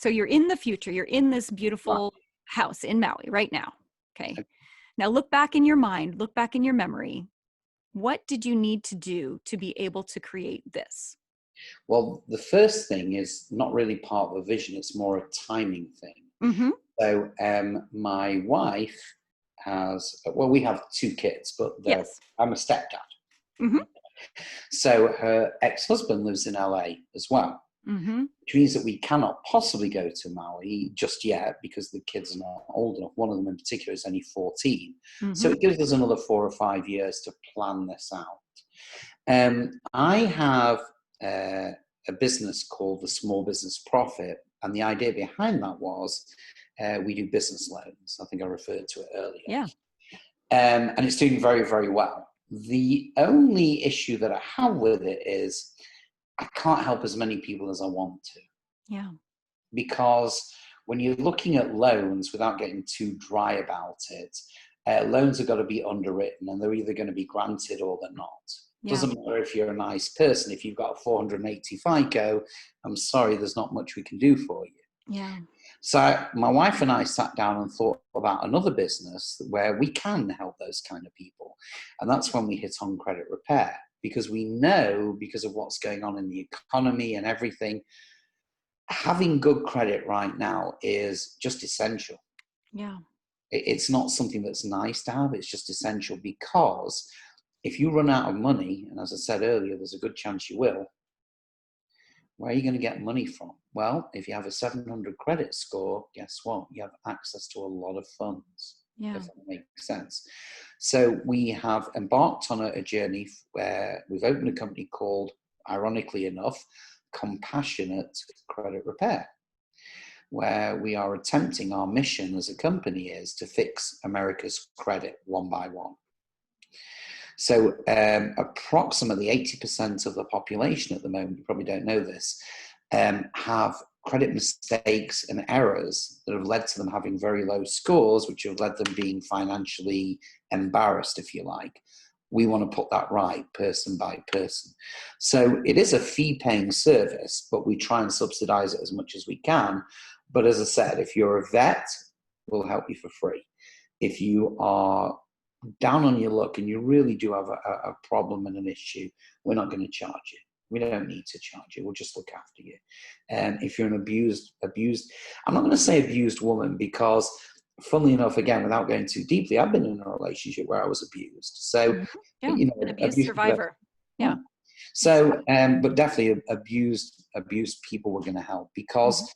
you're in the future. You're in this Right. beautiful house in Maui right now. Okay. Now look back in your mind, look back in your memory. What did you need to do to be able to create this? Well, the first thing is not really part of a vision. It's more a timing thing. Mm-hmm. So my wife we have two kids, but Yes. I'm a stepdad. Mm-hmm. So her ex-husband lives in LA as well, Mm-hmm. which means that we cannot possibly go to Maui just yet because the kids are not old enough. One of them in particular is only 14. So Mm-hmm. it gives us another 4 or 5 years to plan this out. I have a business called the Small Business Profit, and the idea behind that was we do business loans. I think I referred to it earlier. Yeah. And it's doing very, very well. The only issue that I have with it is I can't help as many people as I want to. Yeah. Because when you're looking at loans, without getting too dry about it, loans have got to be underwritten and they're either going to be granted or they're not. Yeah. Doesn't matter if you're a nice person. If you've got a 480 FICO, I'm sorry, there's not much we can do for you. Yeah. So my wife and I sat down and thought about another business where we can help those kind of people. And that's when we hit on credit repair, because we know, because of what's going on in the economy and everything, having good credit right now is just essential. Yeah. It's not something that's nice to have. It's just essential, because if you run out of money, and as I said earlier, there's a good chance you will, where are you going to get money from? Well, if you have a 700 credit score, guess what? You have access to a lot of funds, Yeah. if that makes sense. So we have embarked on a journey where we've opened a company called, ironically enough, Compassionate Credit Repair, where we are attempting, our mission as a company is to fix America's credit one by one. So approximately 80% of the population at the moment, you probably don't know this, have credit mistakes and errors that have led to them having very low scores, which have led them being financially embarrassed, if you like. We want to put that right person by person. So it is a fee-paying service, but we try and subsidize it as much as we can. But as I said, if you're a vet, we'll help you for free. If you are down on your luck and you really do have a problem and an issue, we're not going to charge you. We don't need to charge you. We'll just look after you. If you're an abused, I'm not going to say abused woman because, funnily enough, again, without going too deeply, I've been in a relationship where I was abused. So, Yeah, an abuse abuse survivor. Yeah. So, but definitely abused people we're going to help because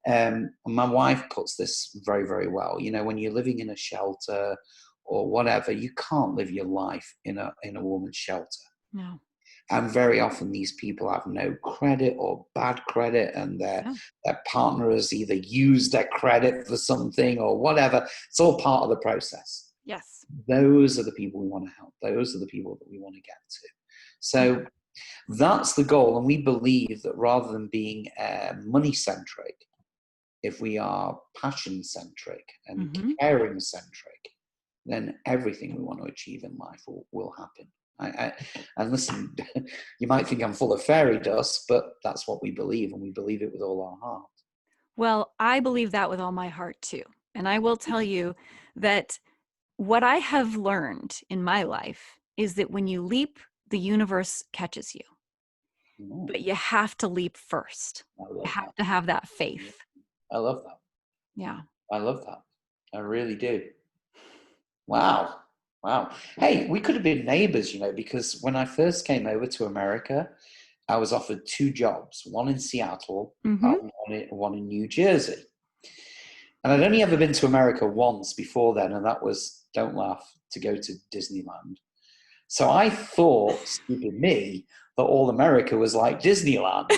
my wife puts this very, very well. When you're living in a shelter or whatever, you can't live your life in a woman's shelter. No. And very often these people have no credit or bad credit, and their partner has either used their credit for something or whatever. It's all part of the process. Yes. Those are the people we want to help. Those are the people that we want to get to. So that's the goal. And we believe that rather than being money-centric, if we are passion-centric and caring-centric, then everything we want to achieve in life will happen. And listen, you might think I'm full of fairy dust, but that's what we believe, and we believe it with all our heart. Well, I believe that with all my heart too. And I will tell you that what I have learned in my life is that when you leap, the universe catches you. But you have to leap first. You have to have that faith. I love that. Yeah. I love that. I really do. Wow. Hey, we could have been neighbors, because when I first came over to America, I was offered 2 jobs, one in Seattle and one in New Jersey. And I'd only ever been to America once before then, and that was, don't laugh, to go to Disneyland. So I thought, stupid me, that all America was like Disneyland.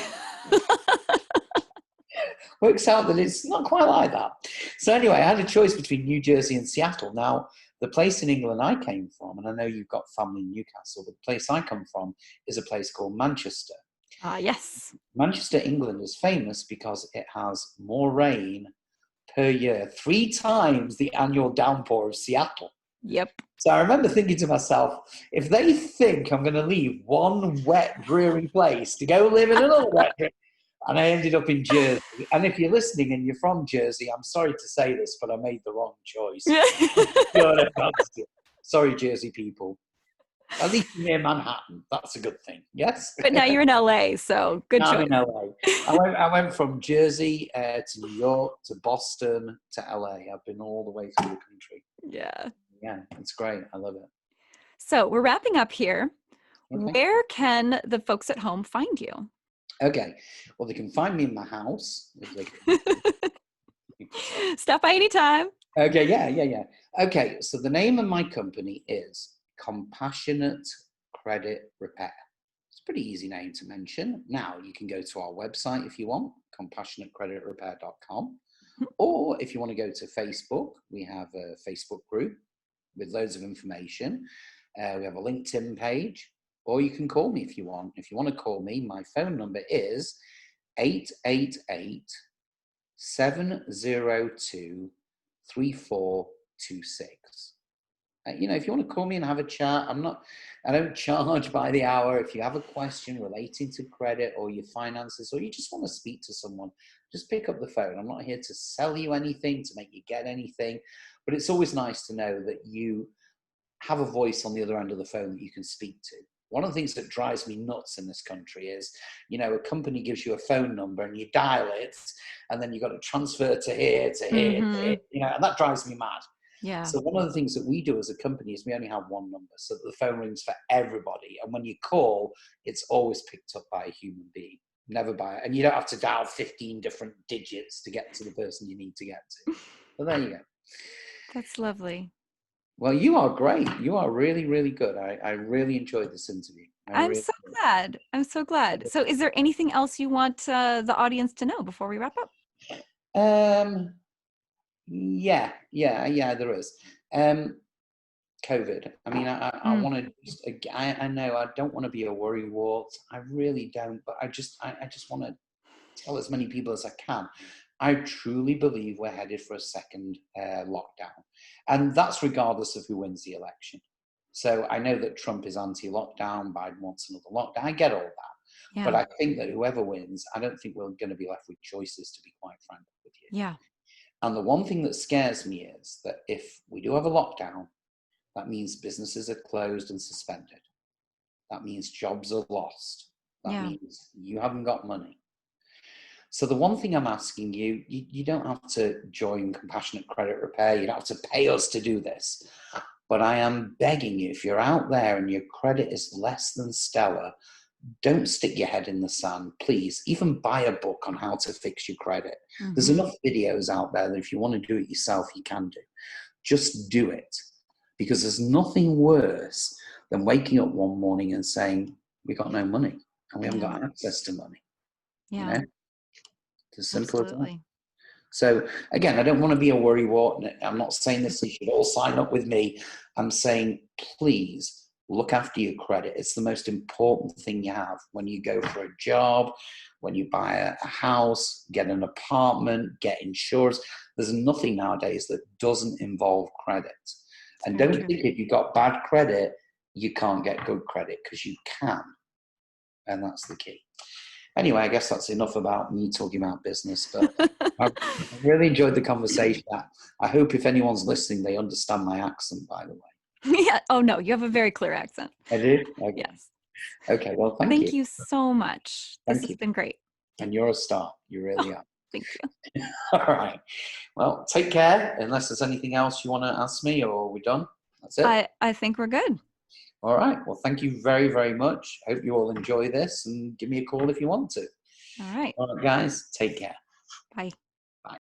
Works out that it's not quite like that. So anyway, I had a choice between New Jersey and Seattle. Now, the place in England I came from, and I know you've got family in Newcastle, but the place I come from is a place called Manchester. Yes. Manchester, England is famous because it has more rain per year, 3 times the annual downpour of Seattle. Yep. So I remember thinking to myself, if they think I'm going to leave one wet, dreary place to go live in another wet, dreary, and I ended up in Jersey. And if you're listening and you're from Jersey, I'm sorry to say this, but I made the wrong choice. Sorry, Jersey people. At least near Manhattan. That's a good thing. Yes? But now you're in LA, so good choice. I'm in LA. I went from Jersey to New York to Boston to LA. I've been all the way through the country. Yeah. Yeah, it's great. I love it. So we're wrapping up here. Okay. Where can the folks at home find you? Okay. Well, they can find me in my house. Stop by anytime. Okay. Yeah. Okay. So the name of my company is Compassionate Credit Repair. It's a pretty easy name to mention. Now, you can go to our website if you want, compassionatecreditrepair.com. Or if you want to go to Facebook, we have a Facebook group with loads of information. We have a LinkedIn page. Or you can call me if you want. If you want to call me, my phone number is 888-702-3426. If you want to call me and have a chat, I don't charge by the hour. If you have a question relating to credit or your finances, or you just want to speak to someone, just pick up the phone. I'm not here to sell you anything, to make you get anything, but it's always nice to know that you have a voice on the other end of the phone that you can speak to. One of the things that drives me nuts in this country is, a company gives you a phone number and you dial it, and then you've got to transfer to here, to here, to here, and that drives me mad. Yeah. So one of the things that we do as a company is we only have one number, so that the phone rings for everybody. And when you call, it's always picked up by a human being, never by, and you don't have to dial 15 different digits to get to the person you need to get to. So there you go. That's lovely. Well, you are great. You are really, really good. I really enjoyed this interview. I'm so glad. So is there anything else you want the audience to know before we wrap up? Yeah, there is. COVID. I mean, I Mm, want to just, I know I don't want to be a worrywart. I really don't, but I just want to tell as many people as I can. I truly believe we're headed for a second lockdown. And that's regardless of who wins the election. So I know that Trump is anti-lockdown, Biden wants another lockdown. I get all that. But yeah. I think that whoever wins, I don't think we're going to be left with choices, to be quite frank with you. Yeah. And the one thing that scares me is that if we do have a lockdown, that means businesses are closed and suspended. That means jobs are lost. That Yeah. means you haven't got money. So the one thing I'm asking you, you don't have to join Compassionate Credit Repair. You don't have to pay us to do this. But I am begging you, if you're out there and your credit is less than stellar, don't stick your head in the sand, please. Even buy a book on how to fix your credit. There's Mm-hmm. enough videos out there that if you want to do it yourself, you can do. Just do it. Because there's nothing worse than waking up one morning and saying, we got no money and we haven't Yeah. got access to money. You Yeah. know, it's as simple as that. Absolutely. So again, I don't want to be a worrywart. I'm not saying this, you should all sign up with me. I'm saying, please look after your credit. It's the most important thing you have when you go for a job, when you buy a house, get an apartment, get insurance. There's nothing nowadays that doesn't involve credit. It's And very don't true. think if you've got bad credit, you can't get good credit, because you can. And that's the key. Anyway, I guess that's enough about me talking about business, but I really enjoyed the conversation. I hope if anyone's listening, they understand my accent, by the way. Yeah. Oh no, you have a very clear accent. I do? Okay. Yes. Okay, well, thank Thank you. you so much. This Thank has you. been great. And you're a star. You really Oh, are. thank you. All right. Well, take care, unless there's anything else you want to ask me, or we're done. That's it. I think we're good. All right. Well, thank you very, very much. Hope you all enjoy this, and give me a call if you want to. All right. All right, guys, take care. Bye. Bye.